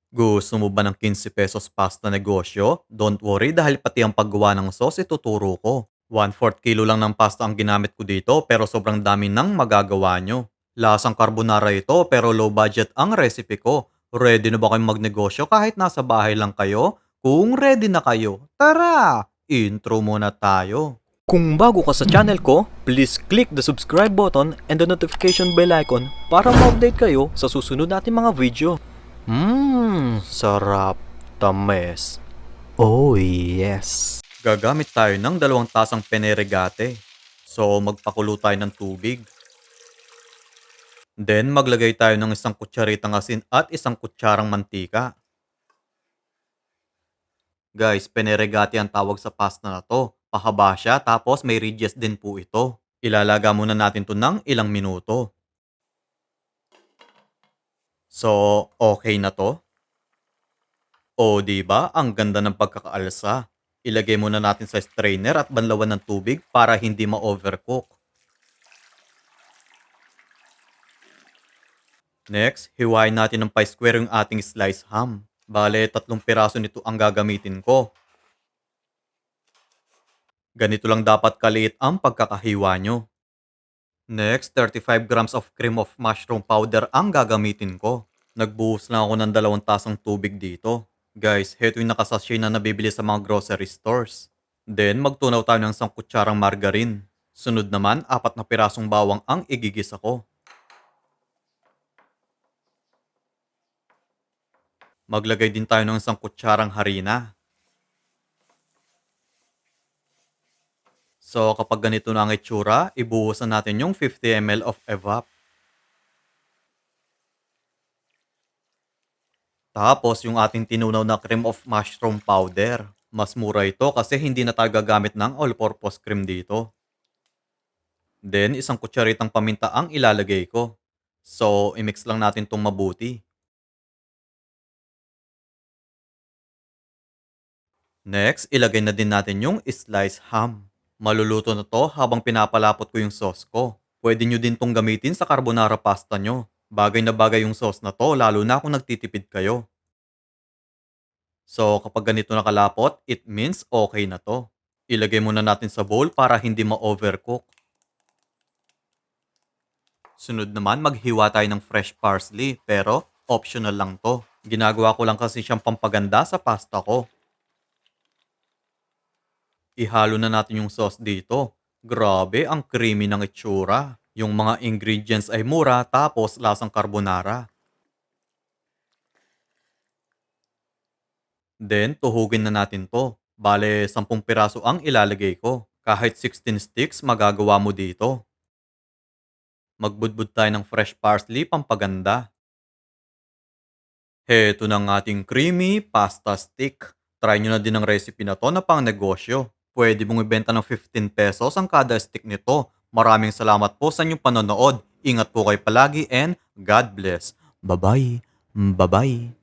Gusto mo ba ng 15 pesos pasta negosyo? Don't worry dahil pati ang paggawa ng sauce ituturo ko. 1/4 kilo lang ng pasta ang ginamit ko dito pero sobrang dami ng magagawa nyo. Lasang carbonara ito pero low budget ang recipe ko. Ready na ba kayong magnegosyo kahit nasa bahay lang kayo? Kung ready na kayo, tara! Intro muna tayo. Kung bago ka sa channel ko, please click the subscribe button and the notification bell icon para ma-update kayo sa susunod nating mga video. Sarap. Tamis. Oh yes. Gagamit tayo ng 2 tasang peneregate. So magpakulo tayo ng tubig. Then maglagay tayo ng 1 kutsaritang asin at 1 kutsarang mantika. Guys, peneregate ang tawag sa pasta na to. Pahaba siya tapos may ridges din po ito. Ilalaga muna natin to ng ilang minuto. So, okay na to? O, di ba? Ang ganda ng pagkakaalsa. Ilagay muna natin sa strainer at banlawan ng tubig para hindi ma-overcook. Next, hiwain natin ng pie square yung ating sliced ham. Bale, 3 piraso nito ang gagamitin ko. Ganito lang dapat kaliit ang pagkakahiwa nyo. Next, 35 grams of cream of mushroom powder ang gagamitin ko. Nagbuhos lang ako ng 2 tasang tubig dito. Guys, heto yung nakasachet na nabibili sa mga grocery stores. Then, magtunaw tayo ng 1 kutsarang margarine. Sunod naman, 4 na pirasong bawang ang igigisa ko. Maglagay din tayo ng 1 kutsarang harina. So, kapag ganito na ang itsura, ibuhos na natin yung 50 ml of evap. Tapos, yung ating tinunaw na cream of mushroom powder. Mas mura ito kasi hindi na tayo gagamit ng all-purpose cream dito. Then, 1 kutsaritang paminta ang ilalagay ko. So, imix lang natin itong mabuti. Next, ilagay na din natin yung sliced ham. Maluluto na to habang pinapalapot ko yung sauce ko. Pwede nyo din tong gamitin sa carbonara pasta nyo. Bagay na bagay yung sauce na to lalo na kung nagtitipid kayo. So, kapag ganito nakalapot, it means okay na to. Ilagay muna natin sa bowl para hindi ma-overcook. Sunod naman, maghiwa tayo ng fresh parsley, pero optional lang to. Ginagawa ko lang kasi siyang pampaganda sa pasta ko. Ihalo na natin yung sauce dito. Grabe, ang creamy ng itsura. Yung mga ingredients ay mura tapos lasang carbonara. Then, tuhugin na natin to. Bale, 10 piraso ang ilalagay ko. Kahit 16 sticks, magagawa mo dito. Magbudbud tayo ng fresh parsley pampaganda. Heto ng ating creamy pasta stick. Try nyo na din ang recipe na to na pang negosyo. Pwede mong ibenta ng 15 pesos ang kada stick nito. Maraming salamat po sa inyong panonood. Ingat po kayo palagi and God bless. Bye-bye. Bye-bye.